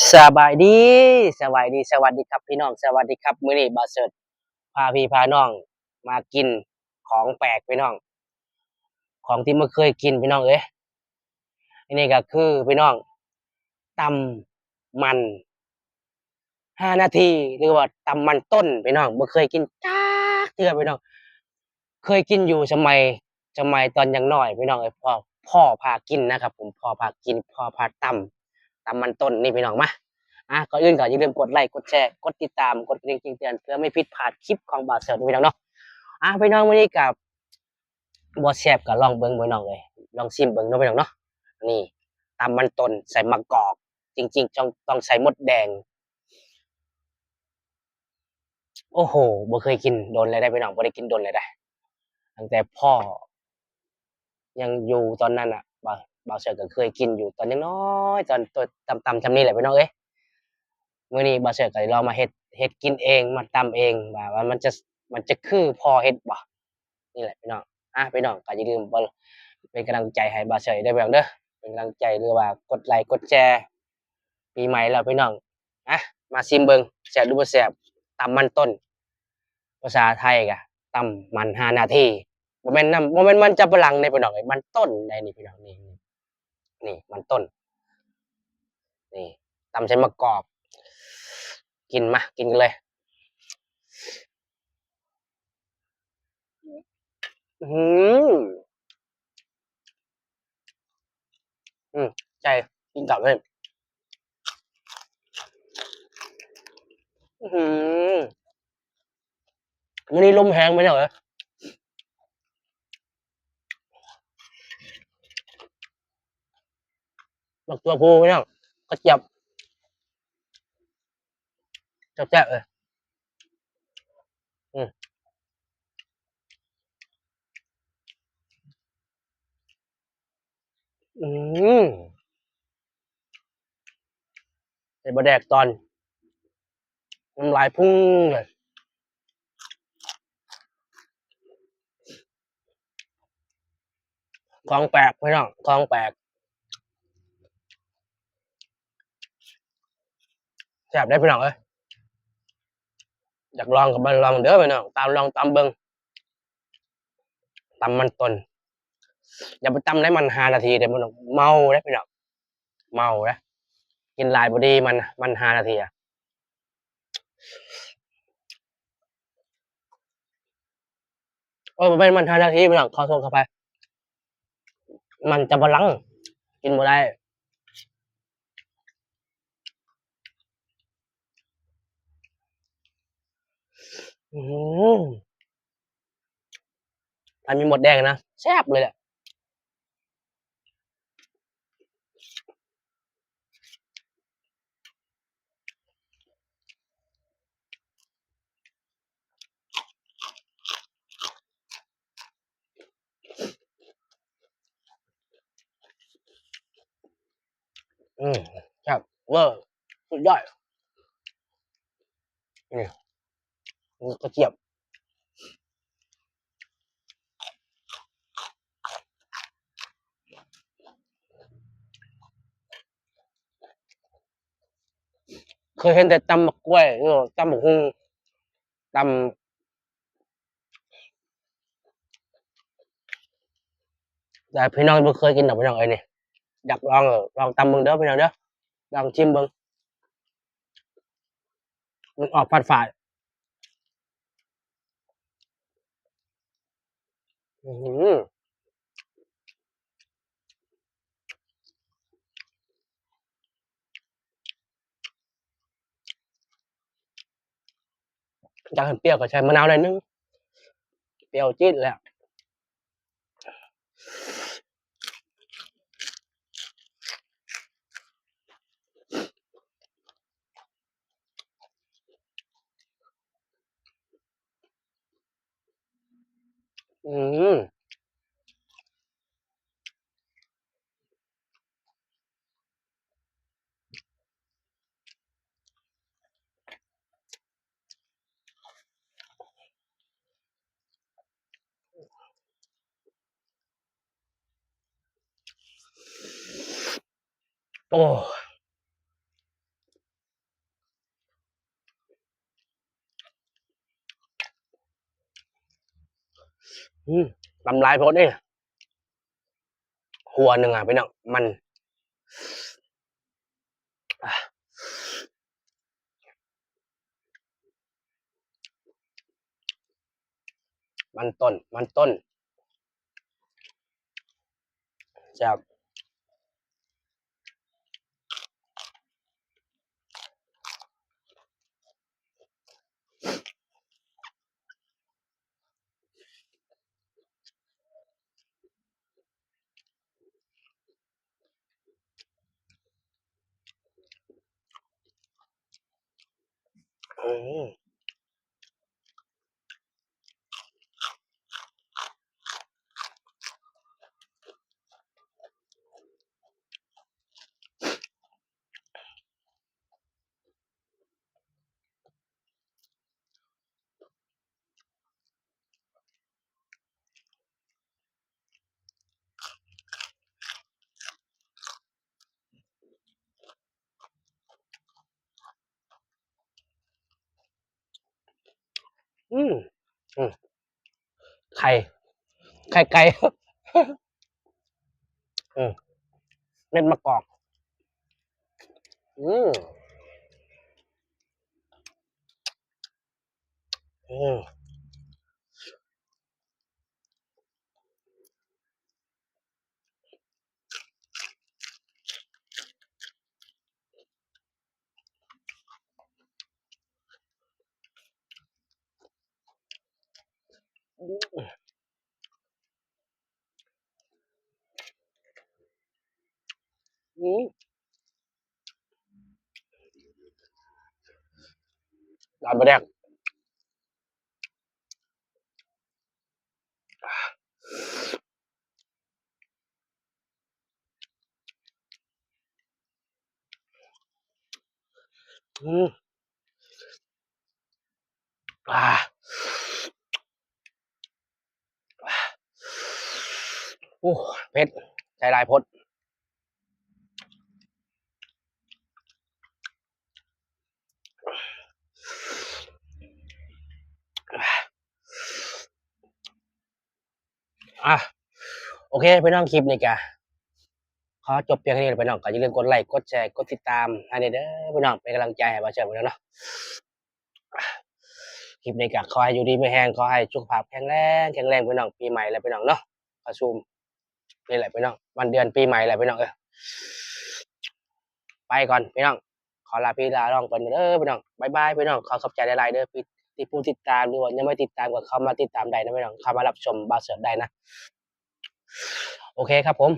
สบายดีสบายดีสวัสดีครับพี่น้องสวัสดีครับมื้อนี้บ่าวเสิร์ชพาพี่พาน้องมากินของแปลกพี่น้องของที่ไม่เคยกินพี่น้องเอ้ยอันนี้ก็คือพี่น้องตำมัน5 นาทีหรือว่าตำมันต้นพี่น้องบ่เคยกินจักเทื่อพี่น้องเคยกินอยู่สมัยตอนยังน้อยพี่น้องเอ้ยพ่อพากินนะครับผมพ่อพากินพ่อพาตำมันต้นนี่พี่น้องมาก่อนอื่นก็อย่าลืมกดไลค์กดแชร์กดติดตามกดกระดิ่งแจ้งเตือนเพื่อไม่ผิดพลาดคลิปของบ่าวเสิร์ชพี่น้องเนาะพี่น้องมื้อนี้ก็บ่แซ่บก็ลองเบิ่งพี่น้องเอ้ยลองชิมเบิ่งเนาะพี่น้องเนาะนี่ตำมันต้นใส่มะกอกจริงๆต้องใส่มดแดงโอ้โฮบ่เคยกินโดนเลยได้พี่น้องบ่ได้กินโดนเลยได้ตั้งแต่พ่อยังอยู่ตอนนั้นน่ะบ่าวเสิร์ชก็เคยกินอยู่ตอนยังน้อยตอนตัวต่ำๆส่ำนี้แหละพี่น้องเอ้ย มื้อนี้บ่เชิดก็สิลองมาเฮ็ดกินเองมาตำเองว่ามันจะคือพ่อเฮ็ดบ่นี่แหละพี่น้องพี่น้องก็อย่าลืมบ่เป็นกำลังใจให้บ่เฉิดเด้อพี่น้องเด้อเป็นกำลังใจหรือว่ากดไลค์กดแชร์ปีใหม่แล้วพี่น้องอะมาชิมเบิ่งแซ่บหรือบ่แซ่บตำมันต้นภาษาไทยก็ตำมัน5 นาทีบ่แม่นมันจับฝรั่งเด้พี่น้องเอ้ยมันต้นได้นี่พี่น้องนี่มันต้นนี่ตำใส่มะกอกกินมากินกันเลยอื้อฮือ ใช่กินกลับเลยอื้อฮือมื้อนี้ลมแรงไปหน่อยเหรอบักตัวผู้พี่น้องกระเจี๊ยบแซ่บๆเลยอืมอืมใส่ปลาแดกตอนน้ำลายพุ่งเลยของแปลกพี่น้องของแปลกแซ่บได้พี่น้องเอ้ยอยากลองก็มาลองเด้อพี่น้องลองตำเบิ่งตำมันต้นอย่าไปตำได้มัน5 นาทีเด้อพี่น้องเมาเด้อพี่น้องเมาเด้อกินหลายบ่ดีมัน5 นาทีอะบ่แม่นมัน5 นาทีพี่น้องขอโทษขออภัยมันจับฝรั่งกินบ่ได้อื้อฮือถ้ามีหมดแดงนะแซ่บเลยแหละอืมแซ่บเวอร์สุดยอดนี่กระเจี๊ยบ เคยเห็นแต่ตำบักกล้วยตำบักหุ่งตำแต่พี่น้องบ่เคยกินดอกพี่น้องเอ้ยนี่อยากลองตำเบิ่งเด้อพี่น้องเด้อลองชิมเบิ่งมันออกฝาดๆอื้อฮืออยากให้เปรี้ยวก็ใช้มะนาวหน่อยหนึ่งเปรี้ยวจี๊ดเลยอะอืมโอ้ ลำลายโพดนี่หัวหนึ่งอ่ะพี่น้องมันอ่ะมันต้นจากอืมอืมอืมไข่ไก่อืมเม็ดมะกอกอืมอืมอืมร้านบะแดกอืมอ่าโอ้เผ็ดใจลายพดอ่ะโอเคพี่น้องคลิปนี้กะขอจบเพียงแค่นี้พี่น้องก็อย่าลืมกดไลค์กดแชร์กดติดตามให้เด้อพี่น้องเป็นกำลังใจให้บ่าวเชิญพี่น้องเนาะคลิปนี้ก็ขอให้อยู่ดีไม่แห้งขอให้สุขภาพแข็งแรงพี่น้องปีใหม่แล้วพี่น้องเนาะประชุมนี่แหละพี่น้องวันเดือนปีใหม่แหละพี่น้องไปก่อนพี่น้องขอลาพี่ลาน้องไปเด้อพี่น้องบ๊ายบายพี่น้องขอขอบใจหลายๆเด้อพี่ที่ผู้ติดตามหรือว่ายังไม่ติดตามก็เข้ามาติดตามได้นะพี่น้องเข้ามารับชมบ่าวเสิร์ฟได้นะโอเคครับผม